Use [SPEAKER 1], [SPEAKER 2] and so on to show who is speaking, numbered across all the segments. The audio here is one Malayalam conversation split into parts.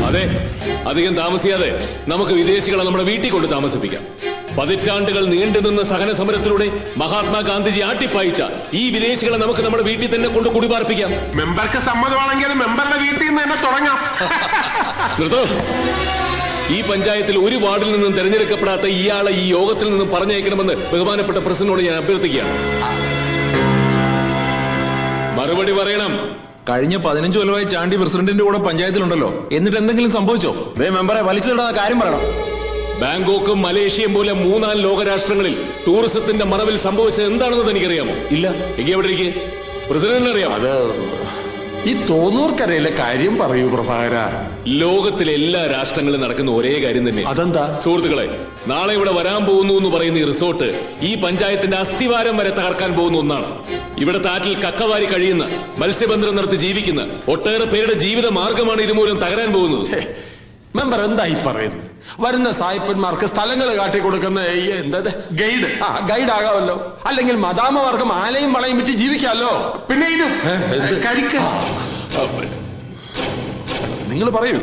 [SPEAKER 1] അതെ, അധികം താമസിയാതെ നമുക്ക് വിദേശികളെ നമ്മുടെ വീട്ടിൽ കൊണ്ട് താമസിപ്പിക്കാം. പതിറ്റാണ്ടുകൾ നീണ്ടുനിന്ന സഹന സമരത്തിലൂടെ മഹാത്മാഗാന്ധിജി ആട്ടിപ്പായിച്ച ഈ വിദേശികളെ നമുക്ക് നമ്മുടെ വീട്ടിൽ തന്നെ കൊണ്ട് കുടിപാർപ്പിക്കാം.
[SPEAKER 2] മെമ്പർക്ക് സമ്മതമാണെങ്കിൽ അത് മെമ്പറുടെ വീട്ടിൽ നിന്ന് തന്നെ തുടങ്ങാം.
[SPEAKER 1] നിർത്തോ. ഈ പഞ്ചായത്തിൽ ഒരു വാർഡിൽ നിന്നും തെരഞ്ഞെടുക്കപ്പെടാത്ത ഇയാളെ ഈ യോഗത്തിൽ നിന്നും പറഞ്ഞയക്കണമെന്ന് ബഹുമാനപ്പെട്ട പ്രസിഡന്റിനോട് ഞാൻ അഭ്യർത്ഥിക്കുകയാണ്. മറുപടി പറയണം.
[SPEAKER 3] കഴിഞ്ഞ 15 കൊല്ലമായി ചാണ്ടി പ്രസിഡന്റിന്റെ കൂടെ പഞ്ചായത്തിലുണ്ടല്ലോ, എന്നിട്ട് എന്തെങ്കിലും സംഭവിച്ചോ?
[SPEAKER 4] മെമ്പറെ വലിച്ചിടുന്ന കാര്യം പറയണം.
[SPEAKER 1] ബാങ്കോക്കും മലേഷ്യയും പോലെ 3-4 ലോകരാഷ്ട്രങ്ങളിൽ ടൂറിസത്തിന്റെ മറവിൽ സംഭവിച്ചത് എന്താണെന്ന് എനിക്കറിയാമോ?
[SPEAKER 4] ഇല്ല.
[SPEAKER 1] എനിക്ക് എവിടെ ഇരിക്കെ പ്രസിഡന്റിന് അറിയാം.
[SPEAKER 2] അത് ഈ തോന്നൂർക്കരയിലെ കാര്യം പറയൂ പ്രഭാകര.
[SPEAKER 1] ലോകത്തിലെ എല്ലാ രാഷ്ട്രങ്ങളിലും നടക്കുന്ന ഒരേ കാര്യം തന്നെ.
[SPEAKER 2] അതെന്താ?
[SPEAKER 1] സുഹൃത്തുക്കളെ, നാളെ ഇവിടെ വരാൻ പോകുന്നു എന്ന് പറയുന്ന ഈ റിസോർട്ട് ഈ പഞ്ചായത്തിന്റെ അസ്ഥിവാരം വരെ തകർക്കാൻ പോകുന്ന ഒന്നാണ്. ഇവിടെ താറ്റിൽ കക്കവാരി കഴിയുന്ന, മത്സ്യബന്ധനം നടത്തി ജീവിക്കുന്ന ഒട്ടേറെ പേരുടെ ജീവിത മാർഗമാണ് ഇതുമൂലം തകരാൻ പോകുന്നത്.
[SPEAKER 2] മെമ്പർ എന്തായി പറയുന്നത്? വരുന്ന സായിപ്പന്മാർക്ക് സ്ഥലങ്ങൾ കാട്ടിക്കൊടുക്കുന്ന എന്താ ഗൈഡ് ഗൈഡ് ആകാമല്ലോ. അല്ലെങ്കിൽ മദാമമാർക്ക് മാലയും വളയും വിറ്റ് ജീവിക്കാമല്ലോ. പിന്നെ ഇത് നിങ്ങൾ പറയൂ.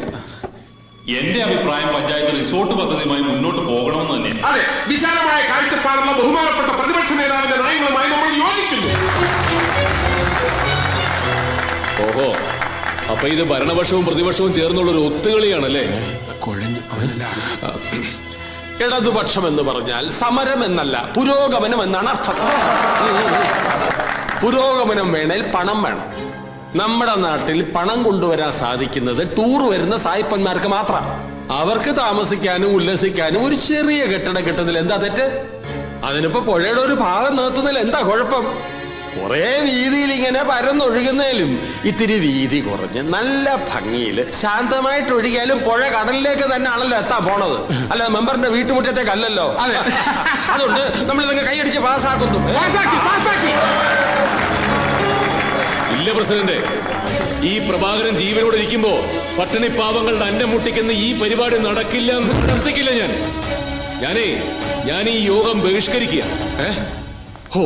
[SPEAKER 5] എന്റെ അഭിപ്രായം പഞ്ചായത്ത് റിസോർട്ട് പദ്ധതിയുമായി മുന്നോട്ട് പോകണമെന്ന് തന്നെ.
[SPEAKER 2] അതെ, വിശാലമായ കാഴ്ചപ്പാടുള്ള ബഹുമാനപ്പെട്ട പ്രതിപക്ഷ നേതാവിന്റെ നയങ്ങളുമായി നമ്മൾ യോജിക്കുന്നു.
[SPEAKER 1] ഓഹോ, അപ്പൊ ഇത് ഭരണപക്ഷവും പ്രതിപക്ഷവും ചേർന്നുള്ള ഒരു ഒത്തുകളിയാണല്ലേ?
[SPEAKER 2] ഇടതുപക്ഷം എന്ന് പറഞ്ഞാൽ സമരം എന്നല്ല, പുരോഗമനം എന്നാണ് അർത്ഥം. പുരോഗമനം വേണേൽ പണം വേണം. നമ്മുടെ നാട്ടിൽ പണം കൊണ്ടുവരാൻ സാധിക്കുന്നത് ടൂർ വരുന്ന സായിപ്പന്മാർക്ക് മാത്രം. അവർക്ക് താമസിക്കാനും ഉല്ലസിക്കാനും ഒരു ചെറിയ കെട്ടിടം കിട്ടുന്നില്ല. എന്താ തെറ്റ്? അതിനിപ്പോ പുഴയുടെ ഒരു ഭാഗം നിർത്തുന്നതിൽ എന്താ കുഴപ്പം? കുറെ വീതിയിൽ ഇങ്ങനെ പരന്നൊഴുകുന്നതിലും ഇത്തിരി വീതി കുറഞ്ഞ് നല്ല ഭംഗിയിൽ ശാന്തമായിട്ട് ഒഴുകിയാലും പുഴ കടലിലേക്ക് തന്നെ ആണല്ലോ എത്താൻ പോണത്. അല്ല, മെമ്പറിന്റെ വീട്ടുമുറ്റത്തേക്ക് അല്ലല്ലോ. അതുകൊണ്ട് നമ്മൾ ഇതൊക്കെ കൈയടിച്ച് പാസ്സാക്കുന്നു.
[SPEAKER 1] ഇല്ല പ്രസിഡന്റ്, ഈ പ്രഭാകരൻ ജീവനോട് ഇരിക്കുമ്പോ പട്ടിണി പാവങ്ങളുടെ അന്നം മുട്ടിക്കുന്ന ഈ പരിപാടി നടക്കില്ല, നടത്തിക്കില്ല. ഞാൻ ഈ യോഗം ബഹിഷ്കരിക്കുക.
[SPEAKER 2] ഓ,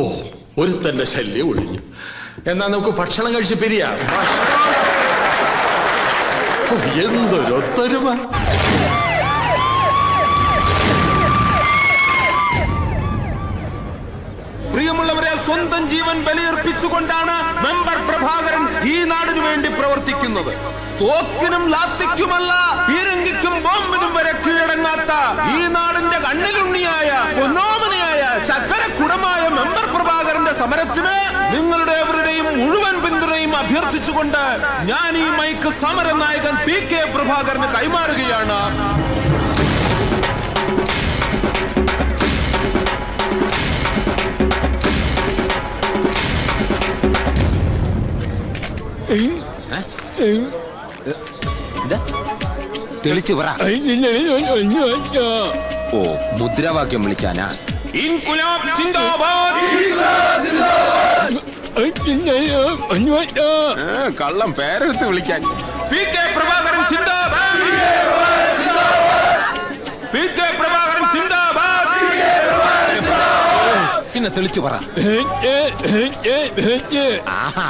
[SPEAKER 2] ഒരുത്തന്റെ ശല്യം ഒഴിഞ്ഞു. എന്നാ നമുക്ക് ഭക്ഷണം കഴിച്ച് പിരിയാം. എന്തൊരൊത്തൊരുമ.
[SPEAKER 6] പ്രിയമുള്ളവരെ, സ്വന്തം ജീവൻ ബലിയർപ്പിച്ചുകൊണ്ടാണ് മെമ്പർ പ്രഭാകരൻ ഈ നാടിനു വേണ്ടി പ്രവർത്തിക്കുന്നത്. തോക്കിനും ലാത്തിക്കുമല്ല, പീരങ്കിക്കും ബോംബിനും വരെ കീഴടങ്ങാത്ത ഈ നാടിന്റെ കണ്ണിലുണ്ണിയായ പൊന്നോമനയായ ചക്കരക്കുടമായ മെമ്പർ പ്രഭാകരന്റെ സമരത്തിന് നിങ്ങളുടെ എവരുടെയും മുഴുവൻ പിന്തുണയും അഭ്യർത്ഥിച്ചുകൊണ്ട് ഞാൻ ഈ മൈക്ക് സമര നായകൻ PK പ്രഭാകരന് കൈമാറുകയാണ്.
[SPEAKER 4] തെളിച്ചു പറ. ഓ, മുദ്രാവാക്യം വിളിക്കാനാ?
[SPEAKER 6] ഇൻകുലാബ് സിന്ദാബാദ്.
[SPEAKER 2] കള്ളം പേരെടുത്ത് വിളിക്കാൻ.
[SPEAKER 6] PK പ്രഭാകരൻ സിന്ദാബാദ്. PK പ്രഭാകരൻ സിന്ദാബാദ്.
[SPEAKER 4] പിന്നെ തെളിച്ചു പറ.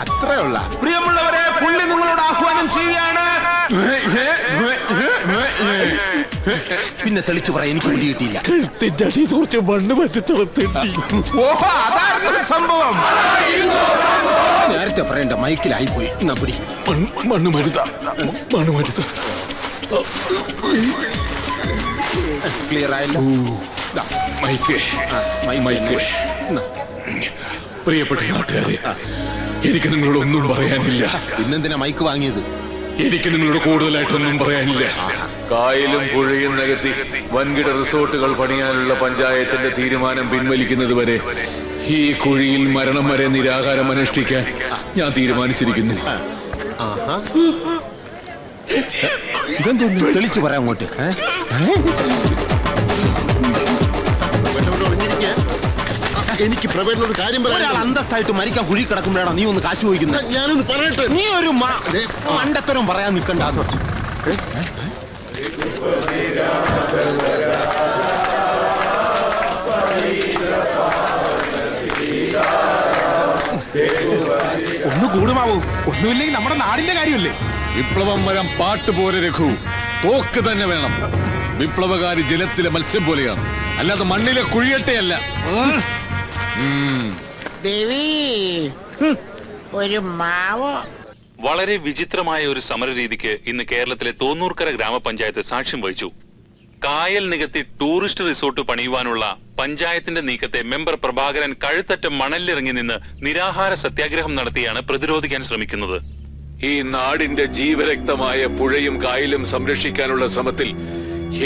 [SPEAKER 4] അത്രേ ഉള്ള.
[SPEAKER 6] പ്രിയമുള്ളവരെ, പുള്ളി നിങ്ങളോട് ആഹ്വാനം ചെയ്യുകയാണ്.
[SPEAKER 4] പിന്നെ തെളിച്ചു പറ. എനിക്ക് പിടി കിട്ടിയില്ല.
[SPEAKER 6] ഓഹോ, അതായിരുന്നു സംഭവം.
[SPEAKER 4] നേരത്തെ പറയണ്ട, മൈക്കിലായി പോയി. പിടി. ക്ലിയർ ആയല്ലോ.
[SPEAKER 1] പ്രിയപ്പെട്ട നാട്ടുകാരെ, എനിക്ക് നിങ്ങളോട് ഒന്നും പറയാനില്ല.
[SPEAKER 4] പിന്നെന്തിനാ മൈക്ക് വാങ്ങിയത്?
[SPEAKER 1] എനിക്ക് നിങ്ങളോട് കൂടുതലായിട്ടൊന്നും പറയാനില്ല. കായലും പുഴയും നികത്തി വൻകിട റിസോർട്ടുകൾ പണിയാനുള്ള പഞ്ചായത്തിന്റെ തീരുമാനം പിൻവലിക്കുന്നത് വരെ ഈ കുഴിയിൽ മരണം വരെ നിരാഹാരം അനുഷ്ഠിക്കാൻ ഞാൻ തീരുമാനിച്ചിരിക്കുന്നു.
[SPEAKER 4] ഇതെന്തോന്നു? തെളിച്ചു പറയാം അങ്ങോട്ട്.
[SPEAKER 2] എനിക്ക് പ്രവേശനോട് കാര്യം പറയാം.
[SPEAKER 4] അന്തസ്സായിട്ട് മരിക്കാൻ കുഴി കിടക്കുമ്പോഴാണ് നീ ഒന്ന് കാശ് ചോദിക്കുന്നത്.
[SPEAKER 2] ഞാനൊന്ന് പറയട്ടെ.
[SPEAKER 4] നീ ഒരു മണ്ടത്തരം പറയാൻ നിൽക്കണ്ടാന്ന്.
[SPEAKER 6] ഒന്ന് കൂടുമാവൂ. ഒന്നുമില്ലെങ്കിൽ നമ്മുടെ നാടിന്റെ കാര്യമല്ലേ.
[SPEAKER 1] വിപ്ലവം വരാൻ പാട്ട് പോലെ രഘു. തോക്ക് തന്നെ വേണം. വിപ്ലവകാരി ജലത്തിലെ മത്സ്യം പോലെയാണ്, അല്ലാതെ മണ്ണിലെ കുഴിയട്ടയല്ല.
[SPEAKER 7] ദേവി ഒരു മാവോ.
[SPEAKER 5] വളരെ വിചിത്രമായ ഒരു സമരരീതിക്ക് ഇന്ന് കേരളത്തിലെ തോന്നൂർക്കര ഗ്രാമപഞ്ചായത്ത് സാക്ഷ്യം വഹിച്ചു. കായൽ നികത്തി ടൂറിസ്റ്റ് റിസോർട്ട് പണിയുവാനുള്ള പഞ്ചായത്തിന്റെ നീക്കത്തെ മെമ്പർ പ്രഭാകരൻ കഴുത്തറ്റ മണലിലിറങ്ങി നിന്ന് നിരാഹാര സത്യാഗ്രഹം നടത്തിയാണ് പ്രതിരോധിക്കാൻ ശ്രമിക്കുന്നത്.
[SPEAKER 1] ഈ നാടിന്റെ ജീവരക്തമായ പുഴയും കായലും സംരക്ഷിക്കാനുള്ള ശ്രമത്തിൽ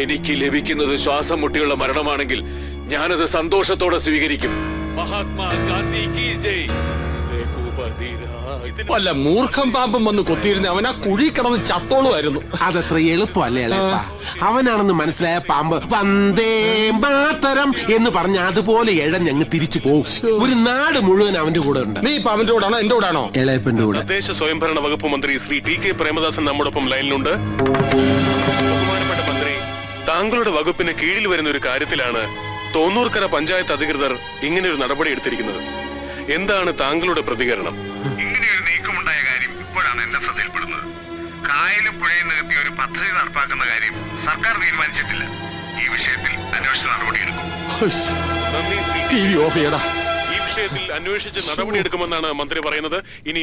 [SPEAKER 1] എനിക്ക് ലഭിക്കുന്നത് ശ്വാസം മുട്ടിയുള്ള മരണമാണെങ്കിൽ ഞാനത് സന്തോഷത്തോടെ സ്വീകരിക്കും. മഹാത്മാ ഗാന്ധി കി ജയ്.
[SPEAKER 2] വല്ല മൂർഖം പാമ്പം വന്ന് കൊത്തിയിരുന്ന അവൻ ആ കുഴി കിടന്ന് ചത്തോളുമായിരുന്നു.
[SPEAKER 6] അതത്ര എളുപ്പമല്ലേ അല്ലേപ്പ? അവനാണെന്ന് മനസ്സിലായ പാമ്പ് വന്ദേ മാതരം എന്ന് പറഞ്ഞ അതുപോലെ എഴഞ്ഞങ്ങ് തിരിച്ചു പോകും. ഒരു നാട് മുഴുവൻ അവന്റെ കൂടെ ഉണ്ട്.
[SPEAKER 2] നീ ഇപ്പൊ അവന്റെ കൂടാണോ എന്റെ കൂടാണോ?
[SPEAKER 6] ഇളയപ്പന്റെ കൂടെ.
[SPEAKER 8] തദ്ദേശ സ്വയംഭരണ വകുപ്പ് മന്ത്രി ശ്രീ ടി കെ പ്രേമദാസൻ നമ്മോടൊപ്പം ലൈനിലുണ്ട്. ബഹുമാനപ്പെട്ട മന്ത്രി, താങ്കളുടെ വകുപ്പിന് കീഴിൽ വരുന്ന ഒരു കാര്യത്തിലാണ് തോന്നൂർക്കര പഞ്ചായത്ത് അധികൃതർ ഇങ്ങനെ ഒരു നടപടി എടുത്തിരിക്കുന്നത്. എന്താണ് താങ്കളുടെ പ്രതികരണം?
[SPEAKER 9] ഇങ്ങനെയൊരു നീക്കമുണ്ടായ കാര്യം ഇപ്പോഴാണ് എന്റെ ശ്രദ്ധയിൽപ്പെടുന്നത്. കായലും പുഴയും നികത്തി ഒരു പദ്ധതി നടപ്പാക്കുന്ന കാര്യം സർക്കാർ തീരുമാനിച്ചിട്ടില്ല. ഈ വിഷയത്തിൽ അന്വേഷിച്ച നടപടിയെടുക്കും.
[SPEAKER 2] ടി വി ഓഫ് ചെയ്യടാ.
[SPEAKER 8] ഈ വിഷയത്തിൽ അന്വേഷിച്ച് നടപടിയെടുക്കുമെന്നാണ് മന്ത്രി പറയുന്നത്. ഇനി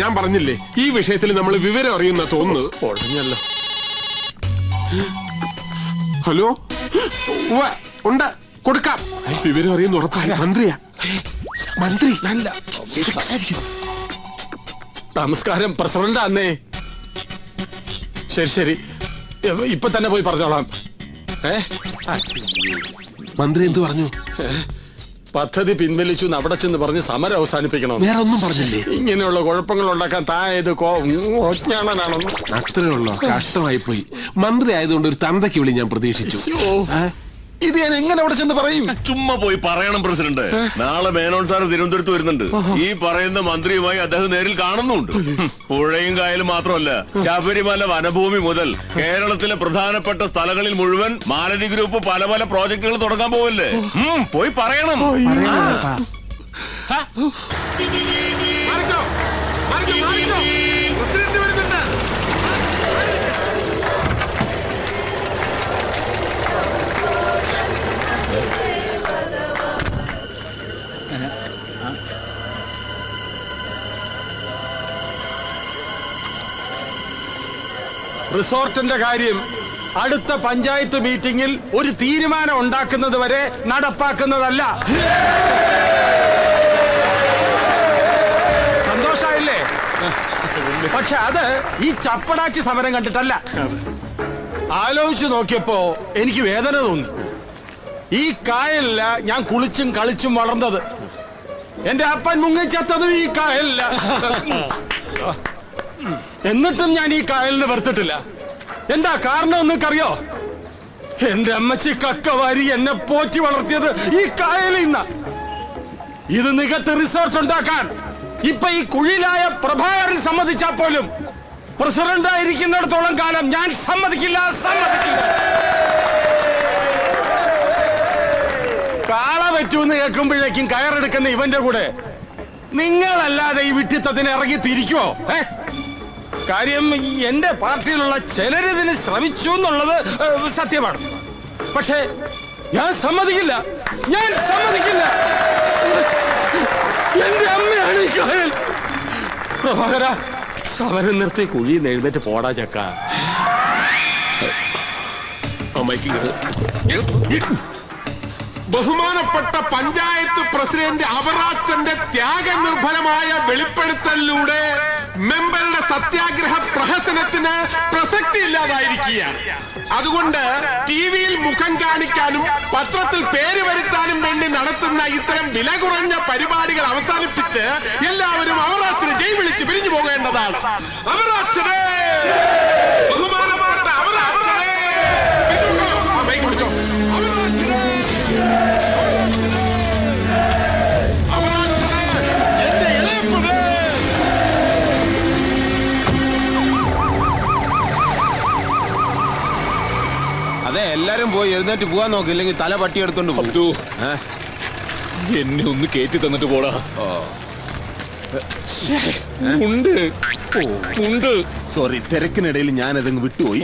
[SPEAKER 6] ഞാൻ പറഞ്ഞില്ലേ, ഈ വിഷയത്തിൽ നമ്മൾ വിവരം അറിയുന്ന തോന്നുന്നത്.
[SPEAKER 2] പൊളഞ്ഞല്ലോ.
[SPEAKER 6] ഹലോ, ഉണ്ട്, കൊടുക്കാം. വിവരം അറിയുന്ന ഉറപ്പായ മന്ത്രിയാ. മന്ത്രി
[SPEAKER 2] നമസ്കാരം, പ്രസിഡന്റ് അന്നേ. ശരി ശരി, ഇപ്പൊ തന്നെ പോയി പറഞ്ഞോളാം.
[SPEAKER 6] മന്ത്രി എന്തു പറഞ്ഞു?
[SPEAKER 2] പദ്ധതി പിൻവലിച്ചു അവിടെ ചെന്ന് പറഞ്ഞ് സമരം അവസാനിപ്പിക്കണം.
[SPEAKER 6] വേറെ ഒന്നും പറഞ്ഞില്ലേ?
[SPEAKER 2] ഇങ്ങനെയുള്ള കുഴപ്പങ്ങൾ ഉണ്ടാക്കാൻ തായത് ഓജ്ഞാണനാണെന്ന്.
[SPEAKER 6] അത്രേ ഉള്ളോ? കഷ്ടമായി പോയി. മന്ത്രി ആയതുകൊണ്ട് ഒരു തന്തയ്ക്ക് വിളി ഞാൻ പ്രതീക്ഷിച്ചു.
[SPEAKER 2] ഇത് ഞാൻ എങ്ങനെ അവിടെ ചെന്ന് പറയും?
[SPEAKER 10] ചുമ്മാ പോയി പറയണം പ്രസിഡന്റ്. നാളെ മേനോൻ സാർ തിരുവനന്തപുരത്ത് വരുന്നുണ്ട്. ഈ പറയുന്ന മന്ത്രിയുമായി അദ്ദേഹം നേരിൽ കാണുന്നുണ്ട്. പുഴയും കായലും മാത്രമല്ല, ശബരിമല വനഭൂമി മുതൽ കേരളത്തിലെ പ്രധാനപ്പെട്ട സ്ഥലങ്ങളിൽ മുഴുവൻ മാലതി ഗ്രൂപ്പ് പല പല പ്രോജക്ടുകൾ തുടങ്ങാൻ പോവല്ലേ. പോയി പറയണം.
[SPEAKER 2] റിസോർട്ടിന്റെ കാര്യം അടുത്ത പഞ്ചായത്ത് മീറ്റിംഗിൽ ഒരു തീരുമാനം ഉണ്ടാക്കുന്നത് വരെ നടപ്പാക്കുന്നതല്ല. സന്തോഷായില്ലേ? പക്ഷെ അത് ഈ ചപ്പടാച്ചി സമരം കണ്ടിട്ടല്ല. ആലോചിച്ചു നോക്കിയപ്പോ എനിക്ക് വേദന തോന്നി. ഈ കായലില ഞാൻ കുളിച്ചും കളിച്ചും വളർന്നത്. എന്റെ അപ്പൻ മുങ്ങിച്ചത്തതും ഈ കായലില. എന്നിട്ടും ഞാൻ ഈ കായലിന് വെറുത്തിട്ടില്ല. എന്താ കാരണം എന്നൊക്കറിയോ? എന്റെ അമ്മച്ചി കക്കവാരി എന്നെ പോറ്റി വളർത്തിയത് ഈ കായലിൽ നിന്ന. ഇത് നികത്ത് റിസോർട്ട് ഉണ്ടാക്കാൻ ഇപ്പൊ ഈ കുഴിയിലായ പ്രഭാകരൻ സമ്മതിച്ചാൽ പോലും പ്രസിഡന്റ് ആയിരിക്കുന്നിടത്തോളം കാലം ഞാൻ സമ്മതിക്കില്ല. കാള പറ്റൂന്ന് കേൾക്കുമ്പോഴേക്കും കയറെടുക്കുന്ന ഇവന്റെ കൂടെ നിങ്ങളല്ലാതെ ഈ വിട്ടിത്തത്തിന് ഇറങ്ങി തിരിക്കുവോ? കാര്യം എന്റെ പാർട്ടിയിലുള്ള ചിലരിതിന് ശ്രമിച്ചു എന്നുള്ളത് സത്യമാണ്. പക്ഷേ ഞാൻ സമ്മതിക്കില്ല. എന്റെ അമ്മയാണ് ഈ കായൽ. പ്രഭാകര, സമരം നിർത്തി കുഴിയിൽ നിന്ന് എഴുന്നേറ്റ് പോടാ ചക്ക.
[SPEAKER 6] ബഹുമാനപ്പെട്ട പഞ്ചായത്ത് പ്രസിഡന്റ് അവറാച്ചന്റെ ത്യാഗനിർഭരമായ വെളിപ്പെടുത്തലിലൂടെ മെമ്പറുടെ സത്യാഗ്രഹ പ്രഹസനത്തിന് പ്രസക്തി ഇല്ലാതായിരിക്കുകയാണ്. അതുകൊണ്ട് ടിവിയിൽ മുഖം കാണിക്കാനും പത്രത്തിൽ പേര് വരുത്താനും വേണ്ടി നടത്തുന്ന ഇത്തരം വില കുറഞ്ഞ പരിപാടികൾ അവസാനിപ്പിച്ച് എല്ലാവരും അവറാച്ചനെ ജയ് വിളിച്ച് പിരിഞ്ഞു പോകേണ്ടതാണ്. അവറാച്ചനെ, ബഹുമാനപ്പെട്ട അവറാച്ചനെ,
[SPEAKER 4] അതെ, എല്ലാരും പോയി എഴുന്നേറ്റ് പോവാൻ നോക്ക്, ഇല്ലെങ്കിൽ തല പട്ടി എടുത്തോണ്ട് പോകും.
[SPEAKER 1] എന്നെ ഒന്ന് കേറ്റി തന്നിട്ട് പോടാ. ഉണ്ട്
[SPEAKER 6] സോറി, തിരക്കിനിടയിൽ ഞാൻ അതങ്ങ് വിട്ടുപോയി.